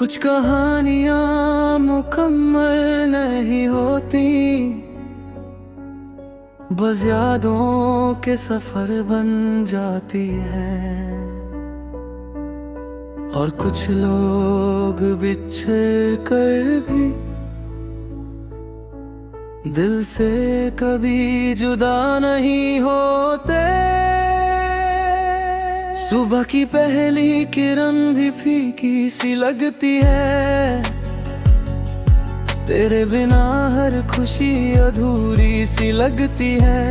कुछ कहानियां मुकम्मल नहीं होती, बस यादों के सफर बन जाती है। और कुछ लोग बिछड़ कर भी दिल से कभी जुदा नहीं होते। सुबह की पहली किरण भी फीकी सी लगती है, तेरे बिना हर खुशी अधूरी सी लगती है।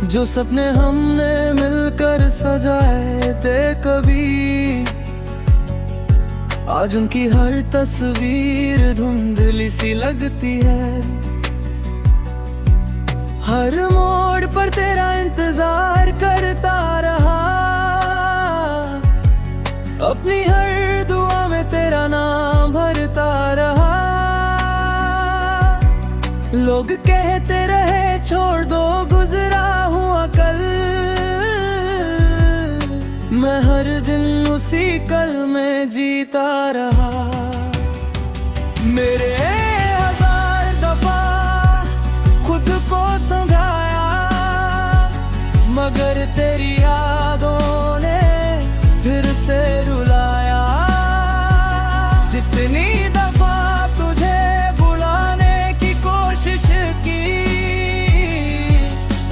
जो सपने हमने मिलकर सजाए थे कभी, आज उनकी हर तस्वीर धुंधली सी लगती है। हर मोड़ पर तेरा इंतजार करता रहा, अपनी हर दुआ में तेरा नाम भरता रहा। लोग कहते रहे छोड़ दो गुजरा हुआ कल, मैं हर दिन उसी कल में जीता रहा। मेरे हजार दफा खुद को समझाया, मगर तेरी यादों ने फिर से रुलाया। जितनी दफा तुझे बुलाने की कोशिश की,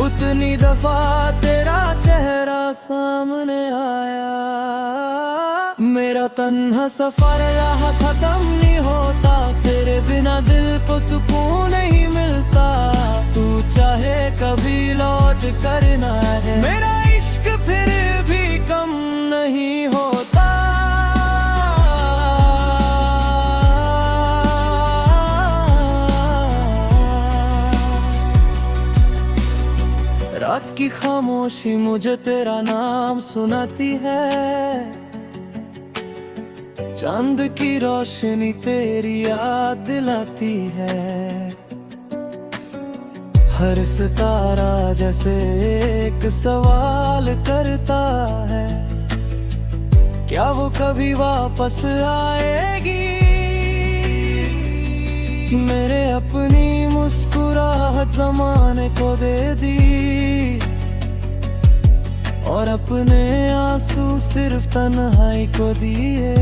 उतनी दफा तेरा चेहरा सामने आया। मेरा तन्हा सफर यहाँ खत्म नहीं होता, तेरे बिना दिल को सुकून नहीं मिलता। तू चाहे कभी लौट कर ना है, मेरा इश्क फिर भी कम नहीं होता। रात की खामोशी मुझे तेरा नाम सुनाती है, चांद की रोशनी तेरी याद दिलाती है। हर सितारा जैसे एक सवाल करता है, क्या वो कभी वापस आएगी। मेरे अपनी मुस्कुराहट ज़माने को दे दी, और अपने आंसू सिर्फ तन्हाई को दिए।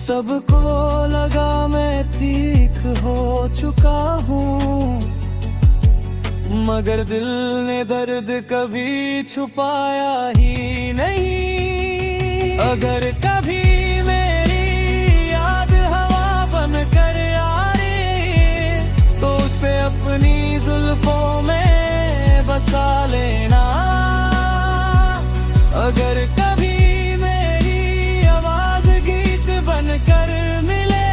सबको लगा मैं ठीक हो चुका हूँ, मगर दिल ने दर्द कभी छुपाया ही नहीं। अगर कभी मेरी याद हवा बन कर आए, तो उसे अपनी जुल्फों में बसा लेना। अगर कभी मेरी आवाज गीत बनकर मिले,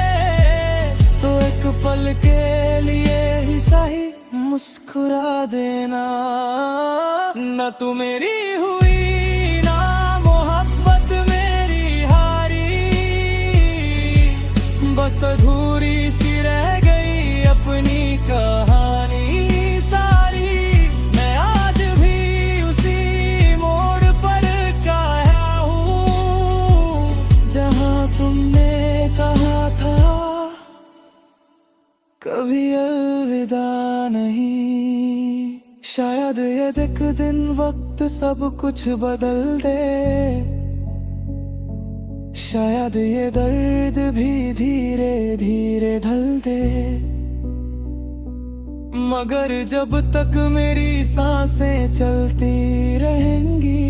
तो एक पल के लिए ही सही मुस्कुरा देना। न तू मेरी हुई ना मोहब्बत मेरी हारी, बस अधूरी सी रह गई अपनी कहानी सारी। मैं आज भी उसी मोड़ पर काया हूँ, जहाँ तुमने कहा था कभी अलविदा नहीं। शायद ये एक दिन वक्त सब कुछ बदल दे, शायद ये दर्द भी धीरे धीरे ढल दे। मगर जब तक मेरी सांसें चलती रहेंगी,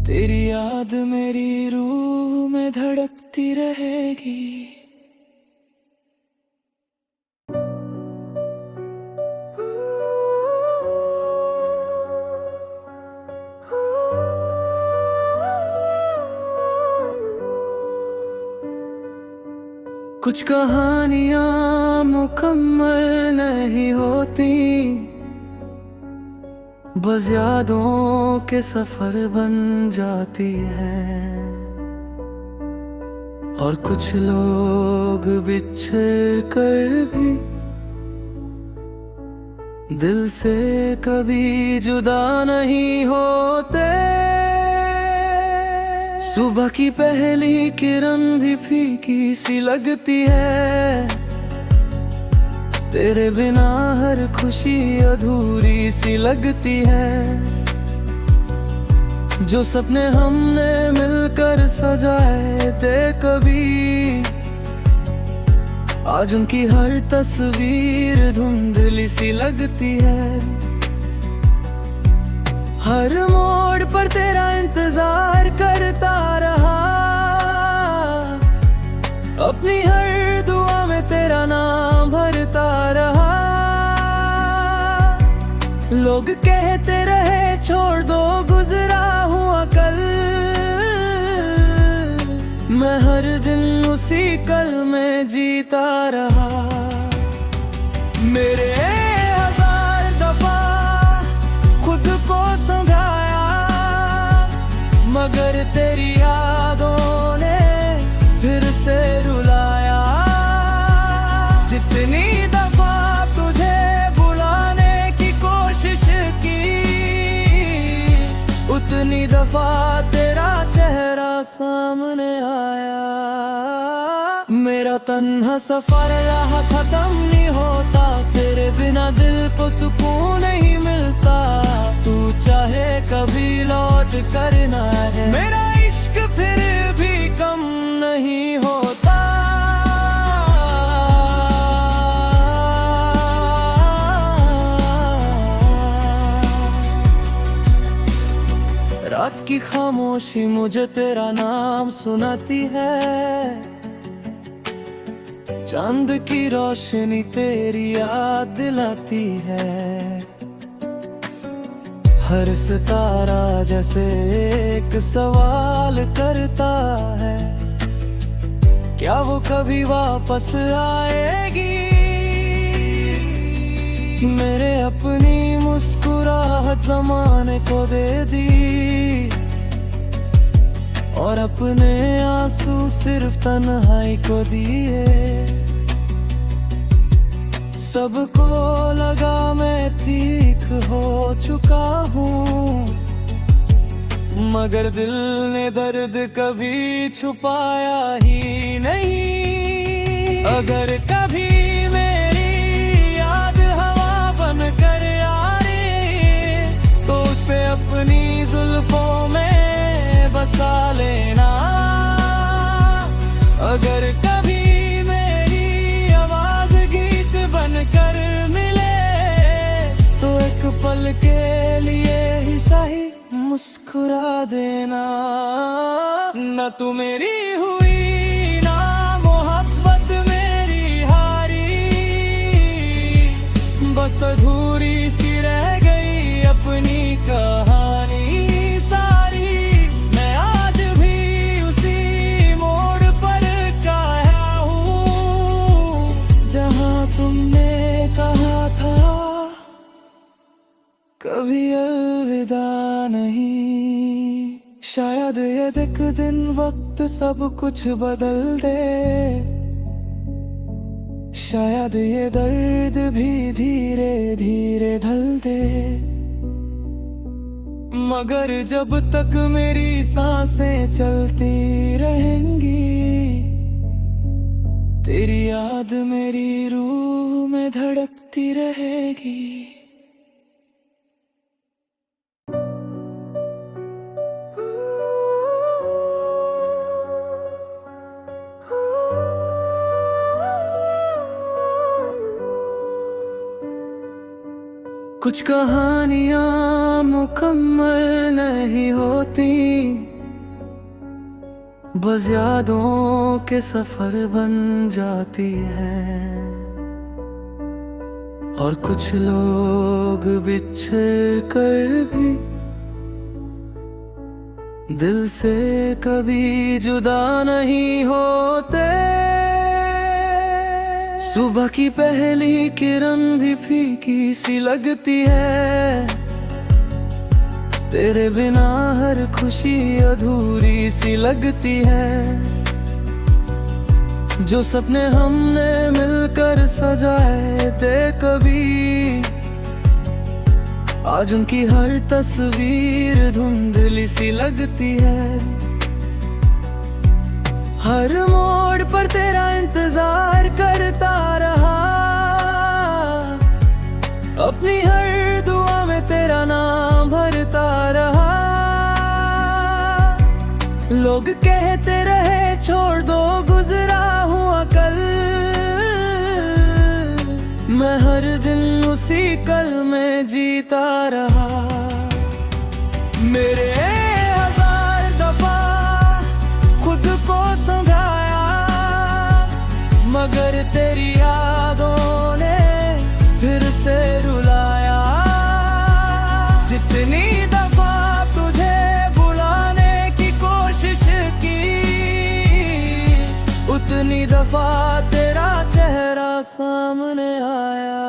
तेरी याद मेरी रूह में धड़कती रहेगी। कुछ कहानियां मुकम्मल नहीं होती, बस यादों के सफर बन जाती है। और कुछ लोग बिछड़ कर भी दिल से कभी जुदा नहीं होते। सुबह की पहली किरण भी फीकी सी लगती है, तेरे बिना हर खुशी अधूरी सी लगती है। जो सपने हमने मिलकर सजाए थे कभी, आज उनकी हर तस्वीर धुंधली सी लगती है। हर मोड़ पर तेरा इंतजार करता रहा, अपनी हर दुआ में तेरा नाम भरता रहा। लोग कहते रहे छोड़ दो गुजरा हुआ कल, मैं हर दिन उसी कल में जीता रहा। मेरे हजार दफा खुद को समझाया, मगर तेरी यादों ने फिर से रुलाया। जितनी दफा तुझे बुलाने की कोशिश की, उतनी दफा तेरा चेहरा सामने आया। मेरा तन्हा सफर यहाँ खत्म नहीं होता, तेरे बिना दिल को सुकून नहीं मिलता। तू चाहे कभी लौट करना है, मेरा इश्क फिर भी कम नहीं होता। रात की खामोशी मुझे तेरा नाम सुनाती है, चांद की रोशनी तेरी याद दिलाती है। हर सितारा जैसे एक सवाल करता है, क्या वो कभी वापस आएगी। मेरे अपनी मुस्कुराहट ज़माने को दे दी, और अपने आंसू सिर्फ तन्हाई को दिए। सबको लगा मैं ठीक हो चुका हूँ, मगर दिल ने दर्द कभी छुपाया ही नहीं। अगर कभी मेरी याद हवा बन कर आए, तो उसे अपनी जुल्फों में बसा लेना। अगर कभी बनकर मिले, तो एक पल के लिए ही सही मुस्कुरा देना। न तू मेरी हुई ना मोहब्बत मेरी हारी, बस अधूरी सी रह गई अपनी कहानी सारी। मैं आज भी उसी मोड़ पर काया हूँ, जहाँ तुमने कहा था कभी अलविदा नहीं। शायद ये एक दिन वक्त सब कुछ बदल दे, शायद ये दर्द भी धीरे धीरे ढल दे। मगर जब तक मेरी सांसें चलती रहेंगी, तेरी याद मेरी रूह में धड़कती रहेगी। कुछ कहानियां मुकम्मल नहीं होती, बस यादों के सफर बन जाती है। और कुछ लोग बिछड़ कर भी दिल से कभी जुदा नहीं होते। सुबह की पहली किरण भी फीकी सी लगती है, तेरे बिना हर खुशी अधूरी सी लगती है। जो सपने हमने मिलकर सजाए थे कभी, आज उनकी हर तस्वीर धुंधली सी लगती है। हर मोड़ पर तेरा इंतजार करता रहा, अपनी हर दुआ में तेरा नाम भरता रहा। लोग कहते रहे छोड़ दो गुजरा हुआ कल, मैं हर दिन उसी कल में जीता रहा। मेरे हजार दफा खुद को समझाया, मगर तेरी यादों ने फिर से रुलाया। जितनी दफा तुझे बुलाने की कोशिश की, उतनी दफा तेरा चेहरा सामने आया।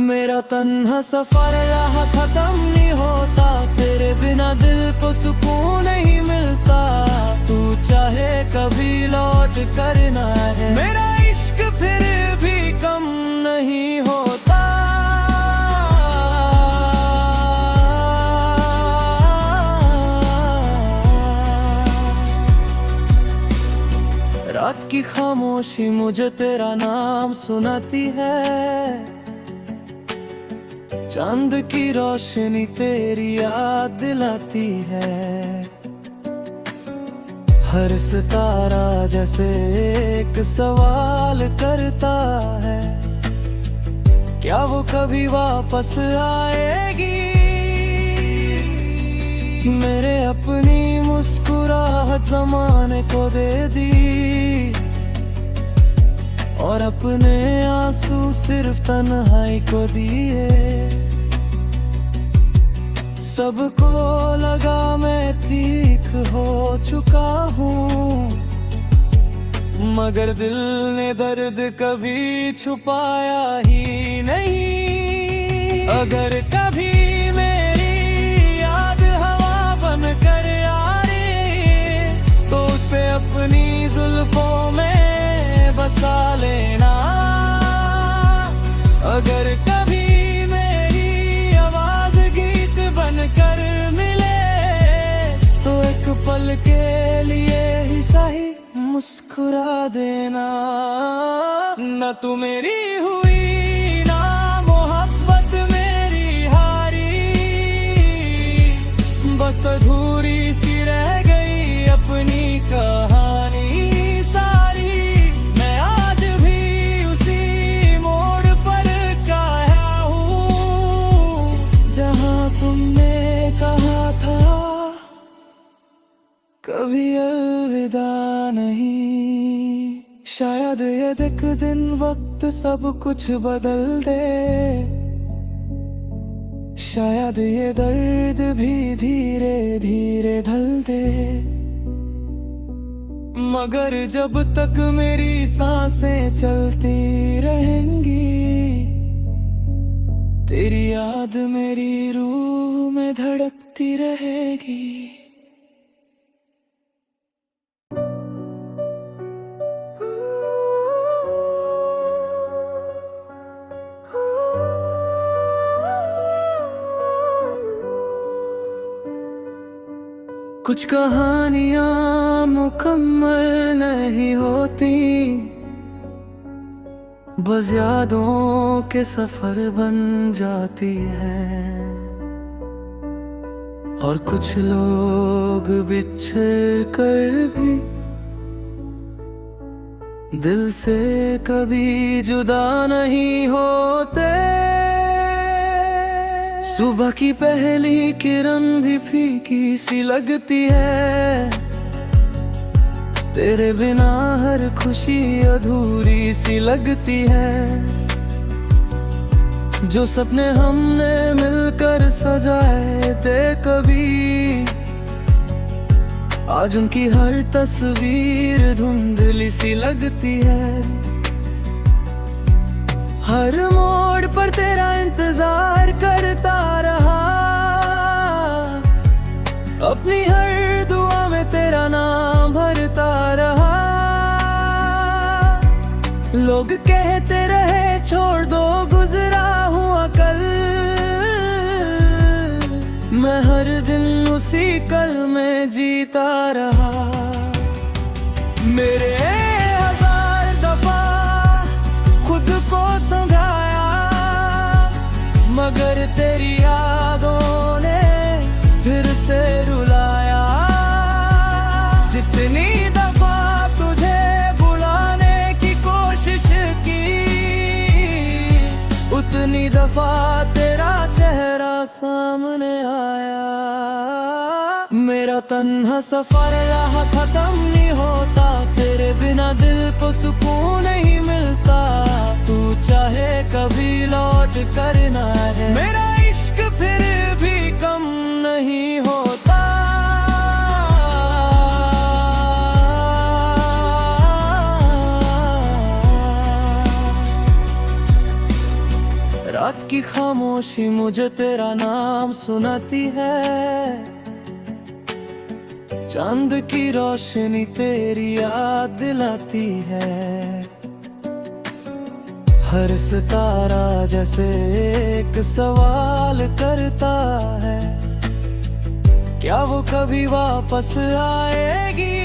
मेरा तन्हा सफर यहाँ खत्म नहीं होता, तेरे बिना दिल को सुकून नहीं मिलता। तू चाहे कभी लौट कर ना है, मेरा इश्क फिर भी कम नहीं होता। रात की खामोशी मुझे तेरा नाम सुनाती है, चांद की रोशनी तेरी याद दिलाती है। हर सितारा जैसे एक सवाल करता है, क्या वो कभी वापस आएगी। मेरे अपनी मुस्कुराहट ज़माने को दे दी, और अपने आंसू सिर्फ तन्हाई को दिए। सबको लगा मैं ठीक हो चुका हूँ, मगर दिल ने दर्द कभी छुपाया ही नहीं। अगर कभी मेरी याद हवा बन कर आए, तो उसे अपनी जुल्फों में बसा लेना। अगर कभी मेरी आवाज गीत बनकर मिले, तो एक पल के लिए ही सही मुस्कुरा देना। न तू मेरी हुई ना मोहब्बत मेरी हारी, बस अधूरी सी रह गई अपनी कहानी सारी। मैं आज भी उसी मोड़ पर काया हूँ, जहाँ तुमने कहा था कभी अलविदा नहीं। शायद ये एक दिन वक्त सब कुछ बदल दे, शायद ये दर्द भी धीरे धीरे ढल दे। मगर जब तक मेरी सांसें चलती रहेंगी, तेरी याद मेरी रूह में धड़कती रहेगी। कुछ कहानियां मुकम्मल नहीं होती, बस यादों के सफर बन जाती है। और कुछ लोग बिछड़ कर भी दिल से कभी जुदा नहीं होते। सुबह की पहली किरण भी फीकी सी लगती है, तेरे बिना हर खुशी अधूरी सी लगती है। जो सपने हमने मिलकर सजाए थे कभी, आज उनकी हर तस्वीर धुंधली सी लगती है। हर मोड़ पर तेरा इंतजार करता रहा, अपनी हर दुआ में तेरा नाम भरता रहा। लोग कहते रहे छोड़ दो गुजरा हुआ कल, मैं हर दिन उसी कल में जीता रहा। तेरी यादों ने फिर से रुलाया। जितनी दफा तुझे बुलाने की कोशिश की, उतनी दफा तेरा चेहरा सामने आया। मेरा तन्हा सफर यहाँ खत्म नहीं होता, तेरे बिना दिल को सुकून नहीं मिलता। तू चाहे कभी लौट कर ना है, मेरा इश्क फिर भी कम नहीं होता। रात की खामोशी मुझे तेरा नाम सुनाती है, चांद की रोशनी तेरी याद दिलाती है। हर सितारा जैसे एक सवाल करता है, क्या वो कभी वापस आएगी।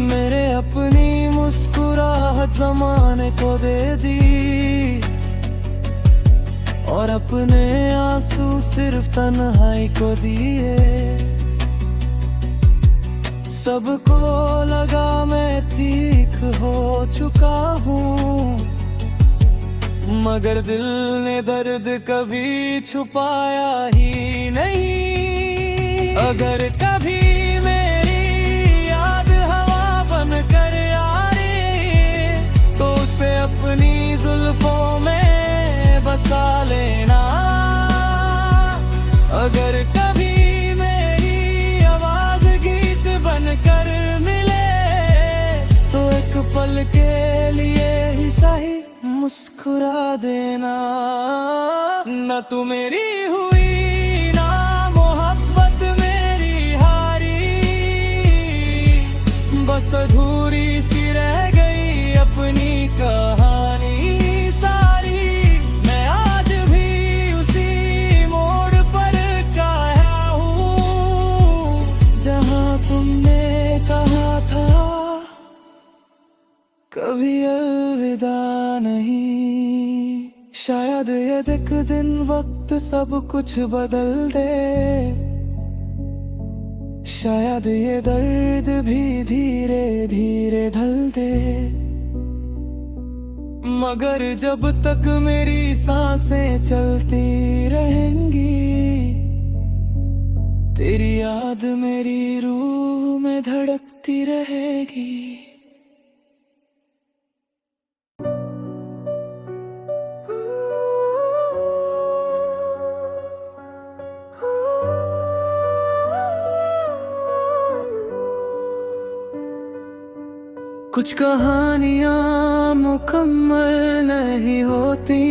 मेरे अपनी मुस्कुराहट ज़माने को दे दी, और अपने आंसू सिर्फ तन्हाई को दिए। सबको लगा मैं ठीक हो चुका हूँ, मगर दिल ने दर्द कभी छुपाया ही नहीं। अगर कभी मेरी याद हवा बन कर आए, तो उसे अपनी जुल्फों में बसा लेना। अगर कभी बनकर मिले, तो एक पल के लिए ही सही मुस्कुरा देना। न तू मेरी हुई ना मोहब्बत मेरी हारी, बस अधूरी सी रह गई अपनी कहानी सारी। मैं आज भी उसी मोड़ पर काया हूँ, जहाँ तुमने कहा था कभी अलविदा नहीं। शायद ये एक दिन वक्त सब कुछ बदल दे, शायद ये दर्द भी धीरे धीरे ढल दे। मगर जब तक मेरी सांसें चलती रहेंगी, तेरी याद मेरी रूह में धड़कती रहेगी। कुछ कहानियां मुकम्मल नहीं होती,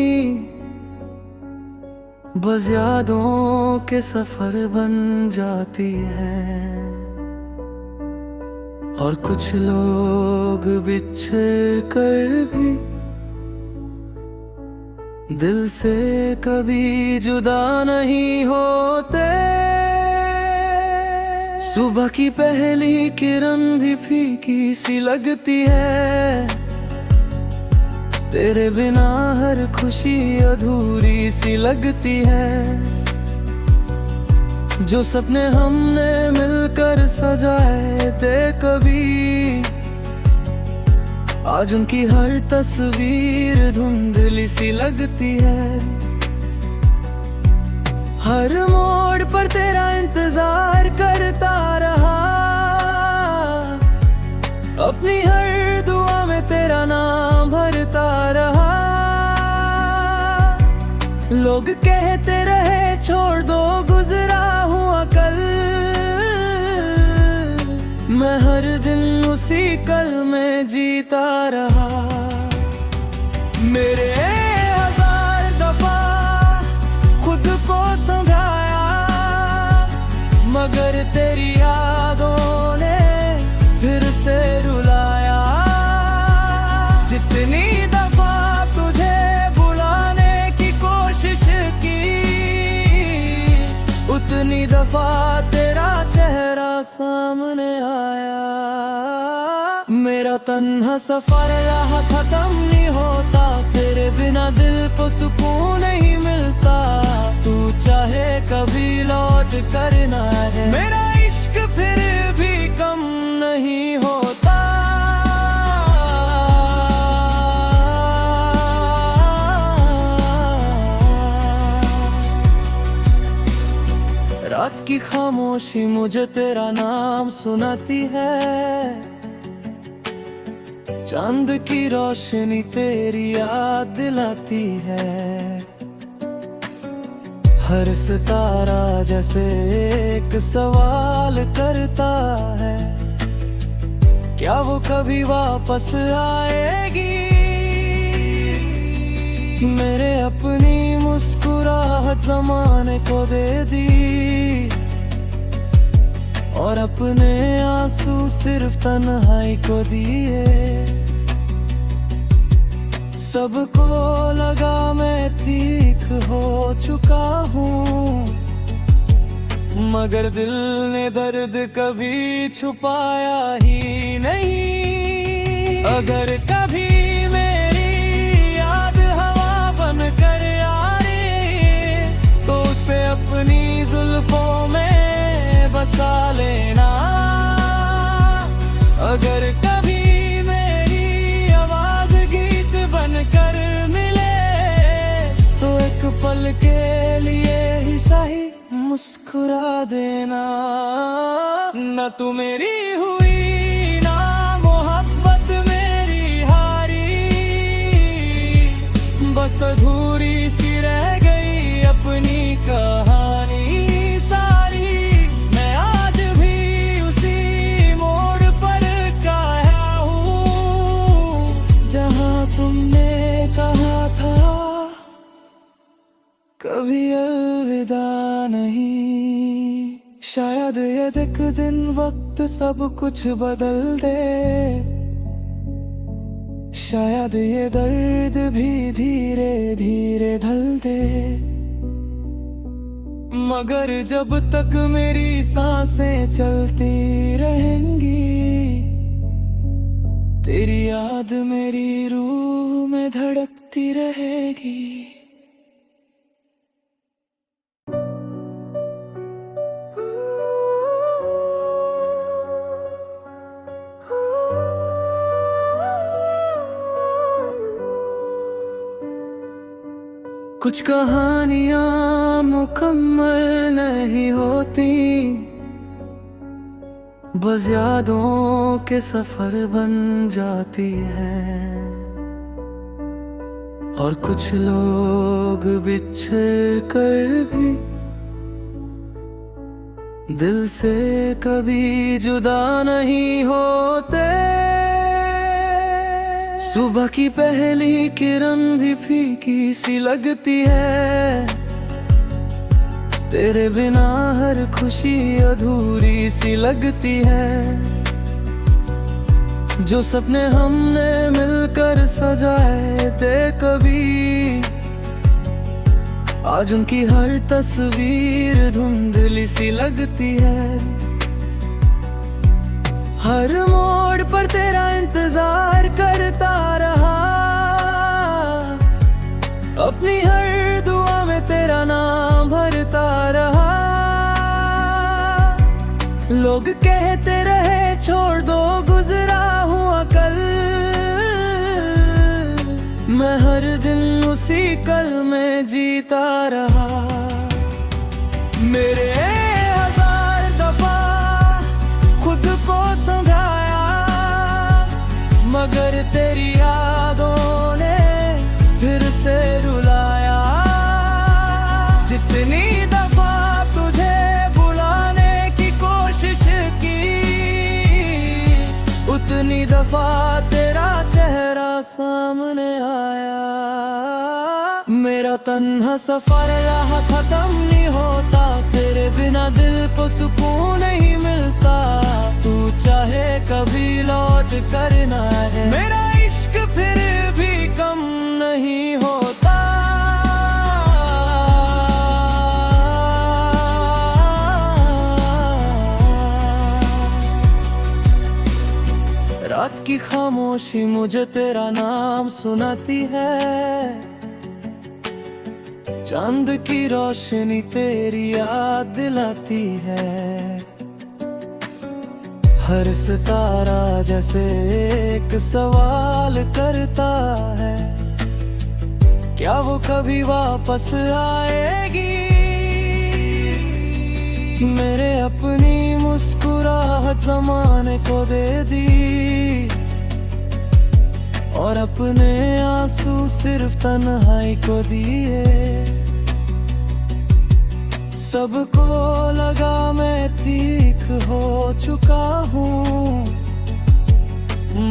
बस यादों के सफर बन जाती है। और कुछ लोग बिछड़ कर भी दिल से कभी जुदा नहीं होते। सुबह की पहली किरण भी फीकी सी लगती है, तेरे बिना हर खुशी अधूरी सी लगती है। जो सपने हमने मिलकर सजाए थे कभी, आज उनकी हर तस्वीर धुंधली सी लगती है। हर मोड़ पर तेरा इंतजार करता रहा, अपनी हर दुआ में तेरा नाम भरता रहा। लोग कहते रहे छोड़ दो गुजरा हुआ कल, मैं हर दिन उसी कल में जीता रहा। मेरे हजार दफा खुद को समझाया, मगर तेरी यादों ने फिर से रुलाया। जितनी दफा तुझे बुलाने की कोशिश की, उतनी दफा तेरा चेहरा सामने आया। मेरा तन्हा सफर यहाँ खत्म नहीं होता, तेरे बिना दिल को सुकून नहीं मिलता, तू चाहे कभी लौट कर ना है। मेरा इश्क फिर भी कम नहीं होता। रात की खामोशी मुझे तेरा नाम सुनाती है, चांद की रोशनी तेरी याद दिलाती है। हर सितारा जैसे एक सवाल करता है, क्या वो कभी वापस आएगी। मेरे अपनी मुस्कुराहट ज़माने को दे दी, और अपने आंसू सिर्फ तन्हाई को दिए। सबको लगा मैं ठीक हो चुका हूँ, मगर दिल ने दर्द कभी छुपाया ही नहीं। अगर कभी मेरी याद हवा बन कर आए, तो उसे अपनी जुल्फों में बसा लेना। अगर कभी मेरी आवाज गीत बनकर मिले, तो एक पल के लिए ही सही मुस्कुरा देना। न तू मेरी हुई ना मोहब्बत मेरी हारी, बस अधूरी सी रह गई अपनी कहानी सारी। मैं आज भी उसी मोड़ पर काया हूँ, जहाँ तुमने कहा था कभी अलविदा नहीं। शायद ये एक दिन वक्त सब कुछ बदल दे, शायद ये दर्द भी धीरे धीरे ढल दे। मगर जब तक मेरी सांसें चलती रहेंगी, तेरी याद मेरी रूह में धड़कती रहेगी। कुछ कहानियां मुकम्मल नहीं होती, बस यादों के सफर बन जाती है। और कुछ लोग बिछड़ कर भी दिल से कभी जुदा नहीं होते। सुबह की पहली किरण भी फीकी सी लगती है, तेरे बिना हर खुशी अधूरी सी लगती है। जो सपने हमने मिलकर सजाए थे कभी, आज उनकी हर तस्वीर धुंधली सी लगती है। हर मोड़ पर तेरा इंतजार करता रहा, अपनी हर दुआ में तेरा नाम भरता रहा। लोग कहते रहे छोड़ दो गुजरा हुआ कल, मैं हर दिन उसी कल में जीता रहा। मेरे हजार दफा खुद को समझाया, मगर तेरी यादों ने फिर से रुलाया। जितनी दफा तुझे बुलाने की कोशिश की, उतनी दफा तेरा चेहरा सामने आया। मेरा तन्हा सफर यहाँ खत्म नहीं होता, तेरे बिना दिल को सुकून नहीं मिलता। तू चाहे कभी लौट कर ना है, मेरा इश्क फिर भी कम नहीं होता। रात की खामोशी मुझे तेरा नाम सुनाती है, चांद की रोशनी तेरी याद दिलाती है। हर सितारा जैसे एक सवाल करता है, क्या वो कभी वापस आएगी। मेरे अपनी मुस्कुराहट ज़माने को दे दी, और अपने आंसू सिर्फ तन्हाई को दिए। सबको लगा मैं ठीक हो चुका हूँ,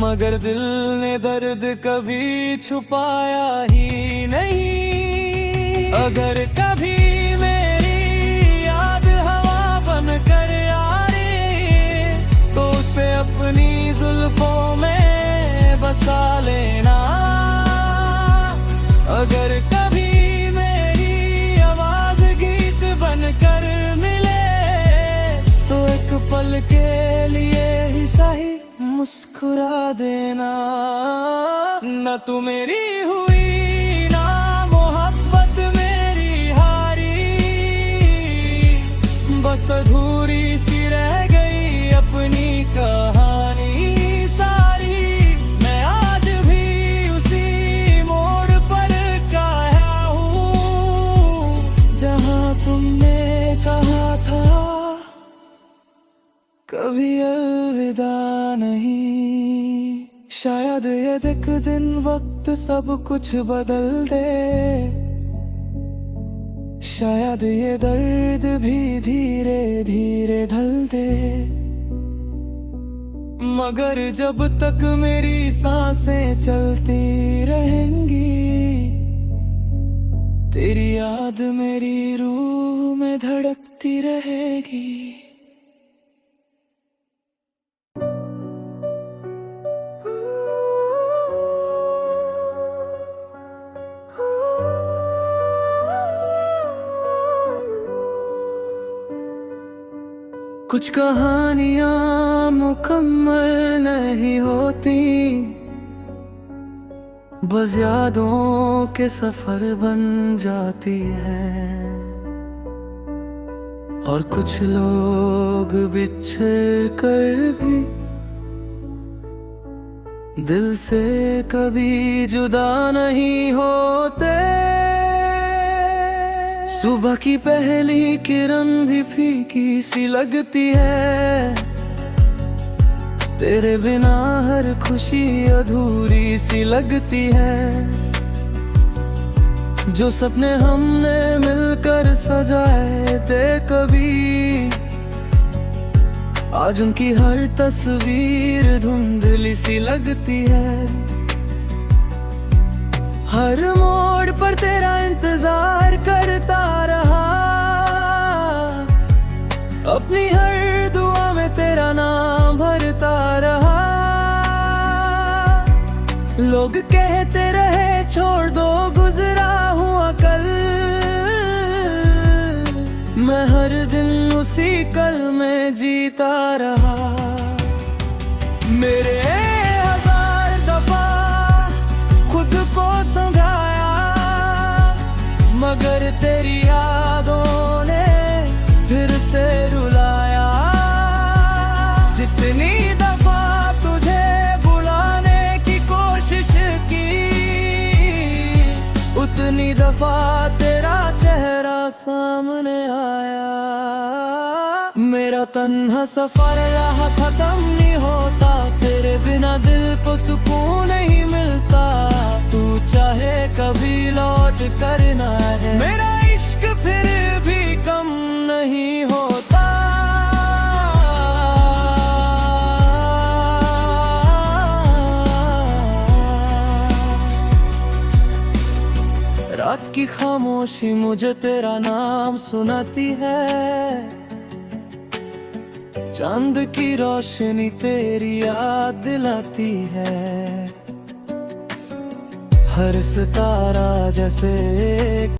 मगर दिल ने दर्द कभी छुपाया ही नहीं। अगर कभी मेरी याद हवा बन कर आए, तो उसे अपनी जुल्फों में बसा लेना। अगर कभी मेरी आवाज गीत बनकर मिले, तो एक पल के लिए ही सही मुस्कुरा देना। न तू मेरी हुई ना मोहब्बत मेरी हारी, बस अधूरी सी रह गई अपनी कहानी सारी। मैं आज भी उसी मोड़ पर काया हूँ, जहाँ तुमने कहा था कभी अलविदा नहीं। शायद ये एक दिन वक्त सब कुछ बदल दे, शायद ये दर्द भी धीरे धीरे ढल दे। मगर जब तक मेरी सांसें चलती रहेंगी, तेरी याद मेरी रूह में धड़कती रहेगी। कुछ कहानियां मुकम्मल नहीं होती, बस यादों के सफर बन जाती है। और कुछ लोग बिछड़ कर भी दिल से कभी जुदा नहीं होते। सुबह की पहली किरण भी फीकी सी लगती है, तेरे बिना हर खुशी अधूरी सी लगती है। जो सपने हमने मिलकर सजाए थे कभी, आज उनकी हर तस्वीर धुंधली सी लगती है। हर मोड़ पर तेरा इंतजार करता रहा, अपनी हर दुआ में तेरा नाम भरता रहा। लोग कहते रहे छोड़ दो गुजरा हुआ कल, मैं हर दिन उसी कल में जीता रहा। मेरे हजार दफा खुद को समझाया, मगर तेरी यादों ने फिर से रुलाया। जितनी दफा तुझे बुलाने की कोशिश की, उतनी दफा तेरा चेहरा सामने आया। मेरा तन्हा सफर यहाँ खत्म नहीं होता, तेरे बिना दिल को सुकून नहीं मिलता। तू चाहे कभी लौट करना है, मेरा इश्क फिर भी कम नहीं होता। रात की खामोशी मुझे तेरा नाम सुनाती है, चांद की रोशनी तेरी याद दिलाती है। हर सितारा जैसे एक